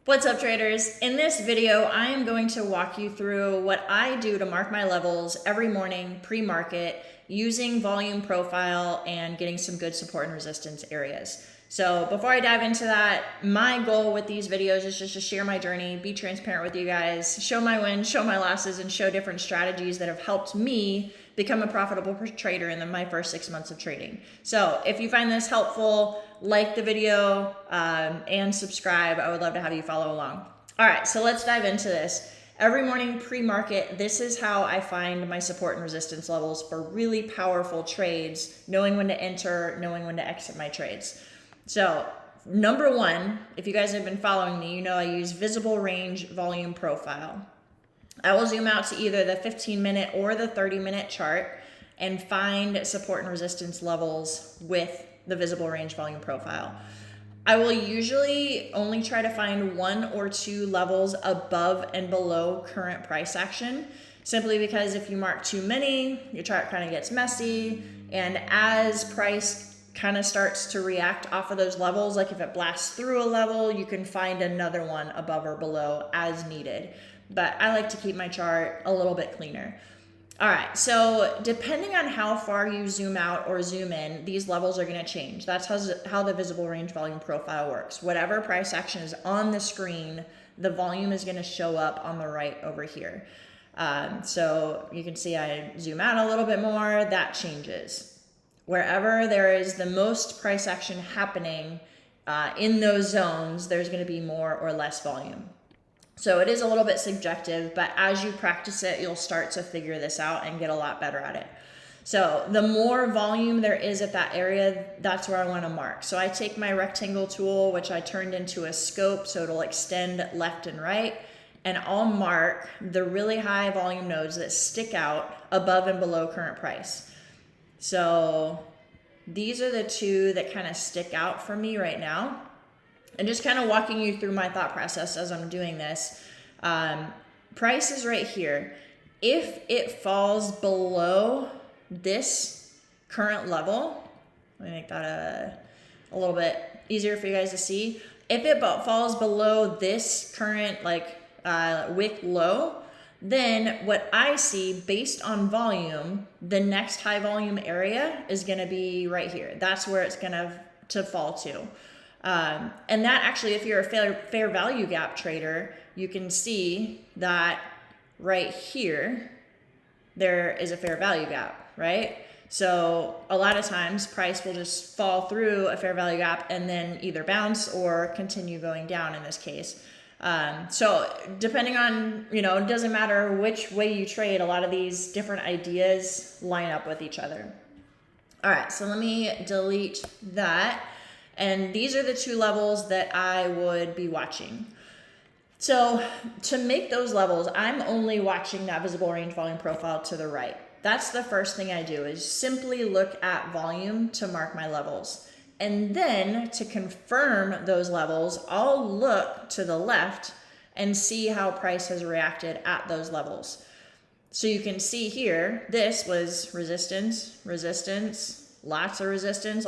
What's up, traders? In this video, I am going to walk you through what I do to mark my levels every morning pre-market using volume profile and getting some good support and resistance areas. So before I dive into that, my goal with these videos is just to share my journey, be transparent with you guys, show my wins, show my losses, and show different strategies that have helped me become a profitable trader in my first 6 months of trading. So if you find this helpful, like the video and subscribe. I would love to have you follow along. All right, so let's dive into this. Every morning pre-market, this is how I find my support and resistance levels for really powerful trades, knowing when to enter, knowing when to exit my trades. So number one, if you guys have been following me, you know I use visible range volume profile. I will zoom out to either the 15-minute or the 30-minute chart and find support and resistance levels with the visible range volume profile. I will usually only try to find 1 or 2 levels above and below current price action, simply because if you mark too many, your chart kind of gets messy, and as price kind of starts to react off of those levels, like if it blasts through a level, you can find another one above or below as needed. But I like to keep my chart a little bit cleaner. All right, so depending on how far you zoom out or zoom in, these levels are going to change. That's how the visible range volume profile works. Whatever price action is on the screen, the volume is going to show up on the right over here. So you can see I zoom out a little bit more, that changes. Wherever there is the most price action happening in those zones, there's going to be more or less volume. So it is a little bit subjective, but as you practice it, you'll start to figure this out and get a lot better at it. So the more volume there is at that area, that's where I want to mark. So I take my rectangle tool, which I turned into a scope, so it'll extend left and right, and I'll mark the really high volume nodes that stick out above and below current price. So these are the 2 that kind of stick out for me right now. And just kind of walking you through my thought process as I'm doing this. Price is right here. If it falls below this current level, let me make that a little bit easier for you guys to see. If it falls below this current wick low, then what I see based on volume, the next high volume area is going to be right here. That's where it's going to fall to. And that actually, if you're a fair value gap trader, you can see that right here, there is a fair value gap, right? So a lot of times price will just fall through a fair value gap and then either bounce or continue going down in this case. So depending on, it doesn't matter which way you trade, a lot of these different ideas line up with each other. All right, so let me delete that. And these are the 2 levels that I would be watching. So to make those levels, I'm only watching that visible range volume profile to the right. That's the first thing I do, is simply look at volume to mark my levels. And then to confirm those levels, I'll look to the left and see how price has reacted at those levels. So you can see here, this was resistance, resistance, lots of resistance.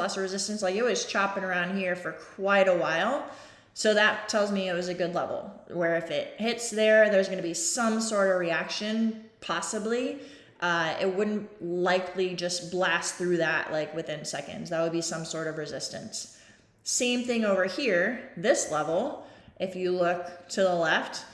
Like it was chopping around here for quite a while. So that tells me it was a good level, where if it hits there, there's going to be some sort of reaction, possibly. It wouldn't likely just blast through that like within seconds. That would be some sort of resistance. Same thing over here, this level, if you look to the left,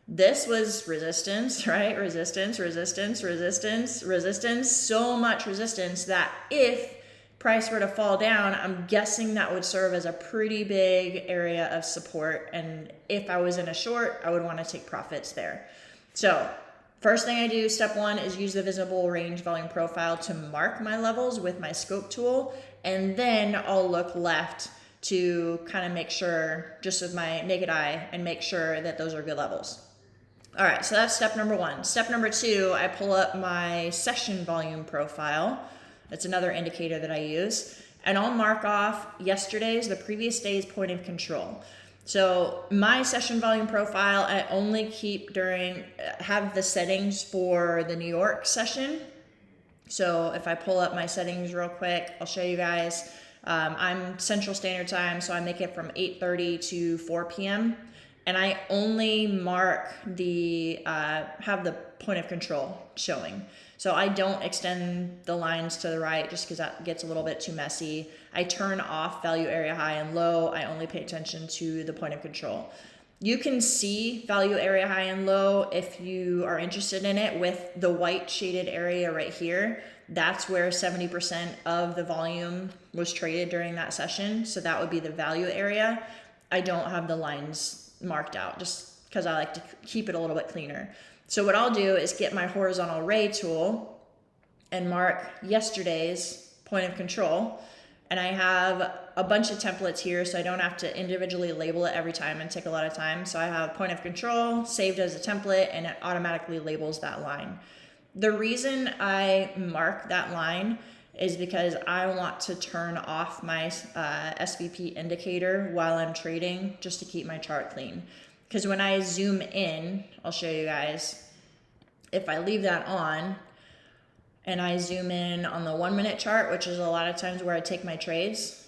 this was resistance, right? Resistance, resistance, resistance, resistance. So much resistance that if price were to fall down, I'm guessing that would serve as a pretty big area of support. And if I was in a short, I would want to take profits there. So first thing I do, step 1, is use the visible range volume profile to mark my levels with my scope tool. And then I'll look left to kind of make sure, just with my naked eye, and make sure that those are good levels. All right, so that's step number 1. Step number 2, I pull up my session volume profile. That's another indicator that I use. And I'll mark off the previous day's point of control. So my session volume profile, I only keep have the settings for the New York session. So if I pull up my settings real quick, I'll show you guys. I'm Central Standard Time, so I make it from 8:30 to 4 p.m. and I only mark the, have the point of control showing. So I don't extend the lines to the right just because that gets a little bit too messy. I turn off value area high and low. I only pay attention to the point of control. You can see value area high and low if you are interested in it with the white shaded area right here. That's where 70% of the volume was traded during that session. So that would be the value area. I don't have the lines marked out just because I like to keep it a little bit cleaner. So what I'll do is get my horizontal ray tool and mark yesterday's point of control. And I have a bunch of templates here, so I don't have to individually label it every time and take a lot of time. So I have point of control saved as a template, and it automatically labels that line. The reason I mark that line is because I want to turn off my SVP indicator while I'm trading just to keep my chart clean. Because when I zoom in, I'll show you guys, if I leave that on and I zoom in on the 1 minute chart, which is a lot of times where I take my trades,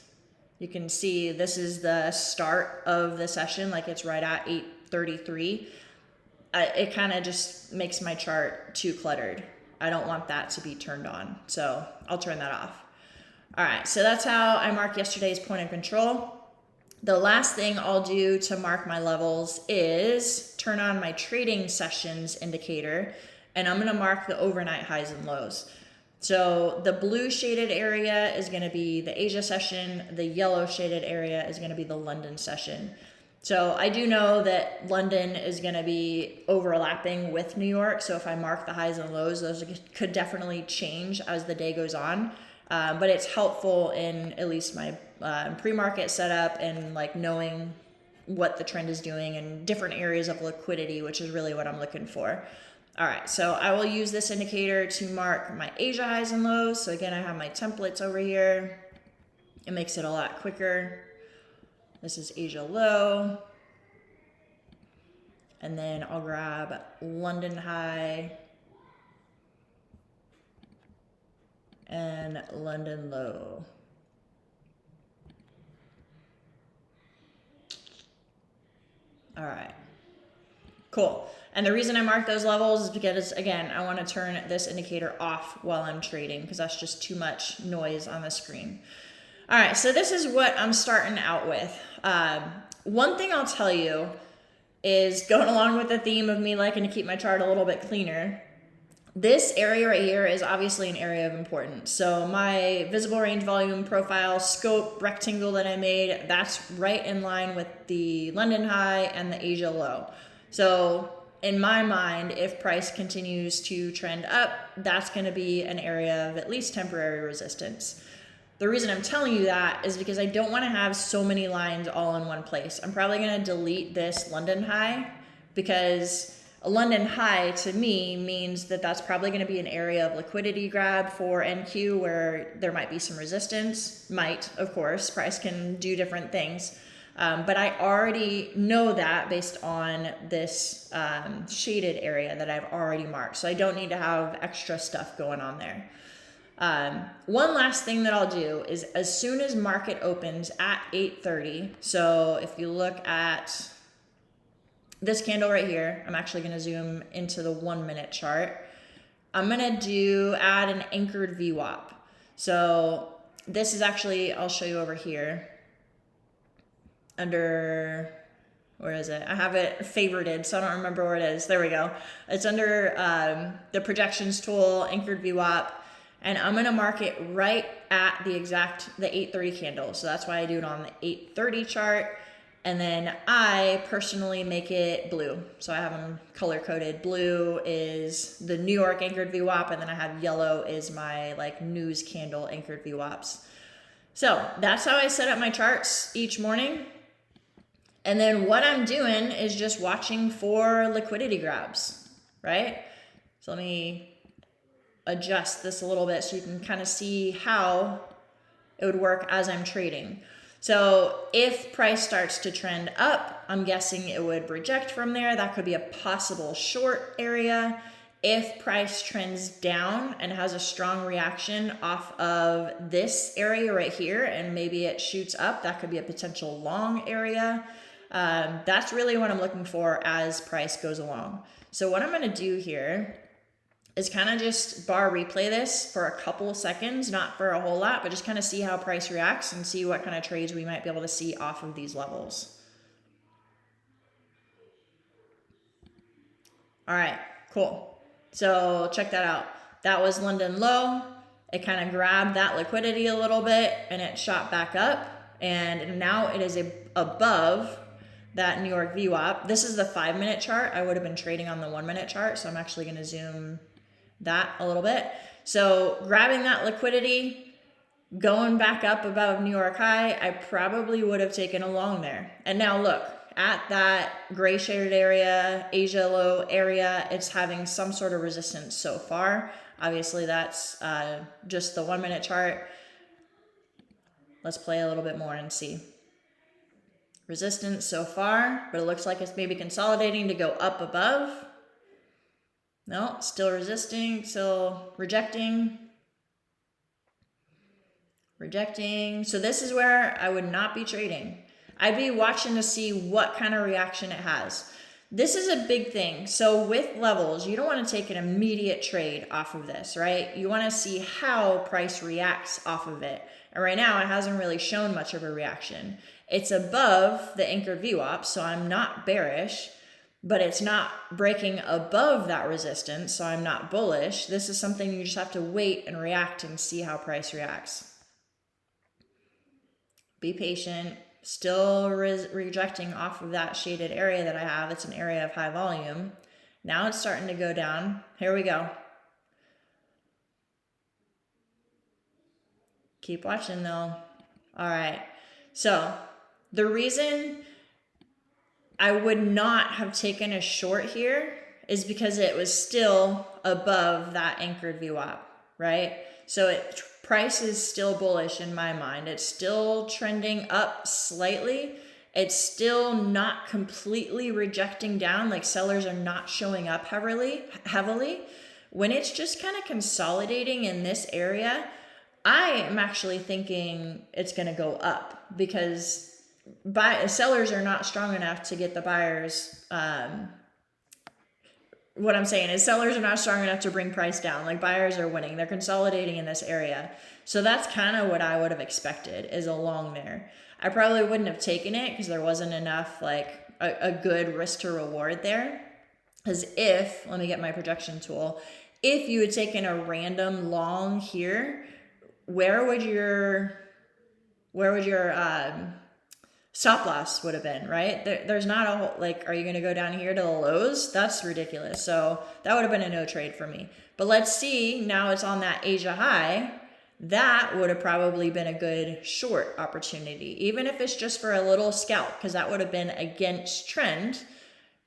you can see this is the start of the session, like it's right at 8:33. It kind of just makes my chart too cluttered. I don't want that to be turned on, so I'll turn that off. All right, so that's how I mark yesterday's point of control. The last thing I'll do to mark my levels is turn on my trading sessions indicator, and I'm gonna mark the overnight highs and lows. So the blue shaded area is gonna be the Asia session, the yellow shaded area is gonna be the London session. So I do know that London is gonna be overlapping with New York, so if I mark the highs and lows, those could definitely change as the day goes on. But it's helpful in at least my pre-market setup and like knowing what the trend is doing in different areas of liquidity, which is really what I'm looking for. All right, so I will use this indicator to mark my Asia highs and lows. So again, I have my templates over here. It makes it a lot quicker. This is Asia low. And then I'll grab London high and London low. All right, cool. And the reason I mark those levels is because, again, I want to turn this indicator off while I'm trading because that's just too much noise on the screen. All right, so this is what I'm starting out with. One thing I'll tell you is, going along with the theme of me liking to keep my chart a little bit cleaner, this area right here is obviously an area of importance. So my visible range volume profile scope rectangle that I made, that's right in line with the London high and the Asia low. So in my mind, if price continues to trend up, that's going to be an area of at least temporary resistance. The reason I'm telling you that is because I don't want to have so many lines all in one place. I'm probably going to delete this London high because a London high to me means that that's probably going to be an area of liquidity grab for NQ where there might be some resistance. Might, of course, price can do different things. But I already know that based on this shaded area that I've already marked. So I don't need to have extra stuff going on there. One last thing that I'll do is as soon as market opens at 8:30, so if you look at this candle right here, I'm actually going to zoom into the 1 minute chart. I'm going to add an anchored VWOP. So this is actually, I'll show you over here under, where is it? I have it favorited, so I don't remember where it is. There we go. It's under the projections tool, anchored VWOP. And I'm going to mark it right at the 8:30 candle. So that's why I do it on the 8:30 chart. And then I personally make it blue. So I have them color coded. Blue is the New York anchored VWAP, and then I have yellow is my like news candle anchored VWAPs. So that's how I set up my charts each morning. And then what I'm doing is just watching for liquidity grabs, right? So let me adjust this a little bit so you can kind of see how it would work as I'm trading. So if price starts to trend up, I'm guessing it would reject from there. That could be a possible short area. If price trends down and has a strong reaction off of this area right here, and maybe it shoots up, that could be a potential long area. That's really what I'm looking for as price goes along. So what I'm going to do here is kind of just bar replay this for a couple of seconds, not for a whole lot, but just kind of see how price reacts and see what kind of trades we might be able to see off of these levels. All right, cool. So check that out. That was London low. It kind of grabbed that liquidity a little bit and it shot back up. And now it is above that New York VWOP. This is the 5-minute chart. I would have been trading on the 1-minute chart. So I'm actually going to zoom that a little bit. So grabbing that liquidity, going back up above New York high, I probably would have taken a long there. And now look, at that gray shaded area, Asia low area, it's having some sort of resistance so far. Obviously that's just the 1-minute chart. Let's play a little bit more and see. Resistance so far, but it looks like it's maybe consolidating to go up above. No, still resisting, still rejecting. Rejecting. So this is where I would not be trading. I'd be watching to see what kind of reaction it has. This is a big thing. So with levels, you don't want to take an immediate trade off of this, right? You want to see how price reacts off of it. And right now, it hasn't really shown much of a reaction. It's above the anchored VWAP, so I'm not bearish, but it's not breaking above that resistance, so I'm not bullish. This is something you just have to wait and react and see how price reacts. Be patient. Still rejecting off of that shaded area that I have. It's an area of high volume. Now it's starting to go down. Here we go. Keep watching though. All right. So the reason I would not have taken a short here is because it was still above that anchored VWAP, right? So price is still bullish in my mind. It's still trending up slightly. It's still not completely rejecting down, like sellers are not showing up heavily. When it's just kind of consolidating in this area, I am actually thinking it's going to go up because sellers are not strong enough to get the buyers. What I'm saying is sellers are not strong enough to bring price down. Like buyers are winning. They're consolidating in this area. So that's kind of what I would have expected is a long there. I probably wouldn't have taken it because there wasn't enough like a good risk to reward there. Because let me get my projection tool. If you had taken a random long here, where would your stop loss would have been, right? There's not a whole, like, are you going to go down here to the lows? That's ridiculous. So that would have been a no trade for me. But let's see, now it's on that Asia high. That would have probably been a good short opportunity, even if it's just for a little scalp, because that would have been against trend.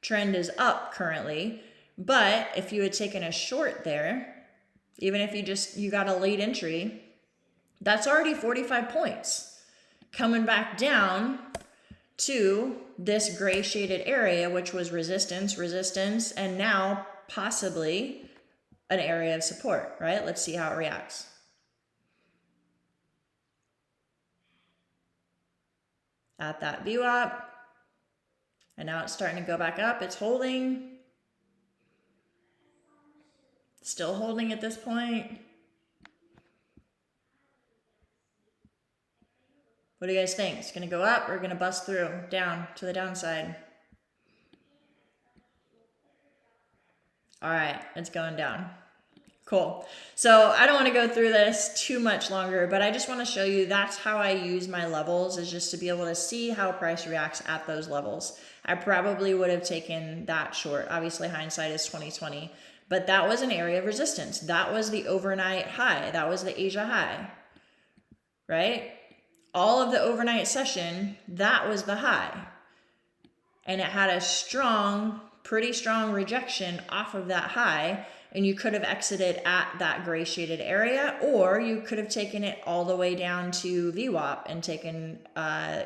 Trend is up currently. But if you had taken a short there, even if you got a late entry, that's already 45 points. Coming back down to this gray shaded area, which was resistance, and now possibly an area of support, right? Let's see how it reacts. At that VWAP, and now it's starting to go back up. It's holding, still holding at this point. What do you guys think? It's going to go up or going to bust through, down to the downside? All right, it's going down. Cool. So I don't want to go through this too much longer, but I just want to show you that's how I use my levels, is just to be able to see how price reacts at those levels. I probably would have taken that short. Obviously, hindsight is 20/20, but that was an area of resistance. That was the overnight high. That was the Asia high, right? All of the overnight session, that was the high. And it had a pretty strong rejection off of that high. And you could have exited at that gray shaded area, or you could have taken it all the way down to VWAP and taken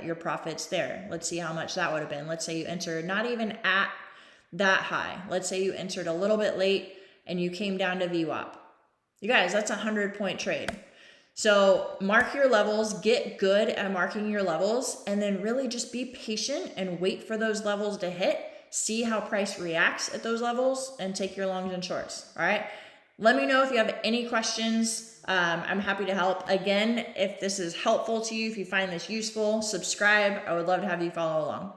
your profits there. Let's see how much that would have been. Let's say you entered not even at that high. Let's say you entered a little bit late and you came down to VWAP. You guys, that's a 100-point trade. So mark your levels, get good at marking your levels, and then really just be patient and wait for those levels to hit. See how price reacts at those levels and take your longs and shorts. All right. Let me know if you have any questions. I'm happy to help. Again, if this is helpful to you, if you find this useful, subscribe. I would love to have you follow along.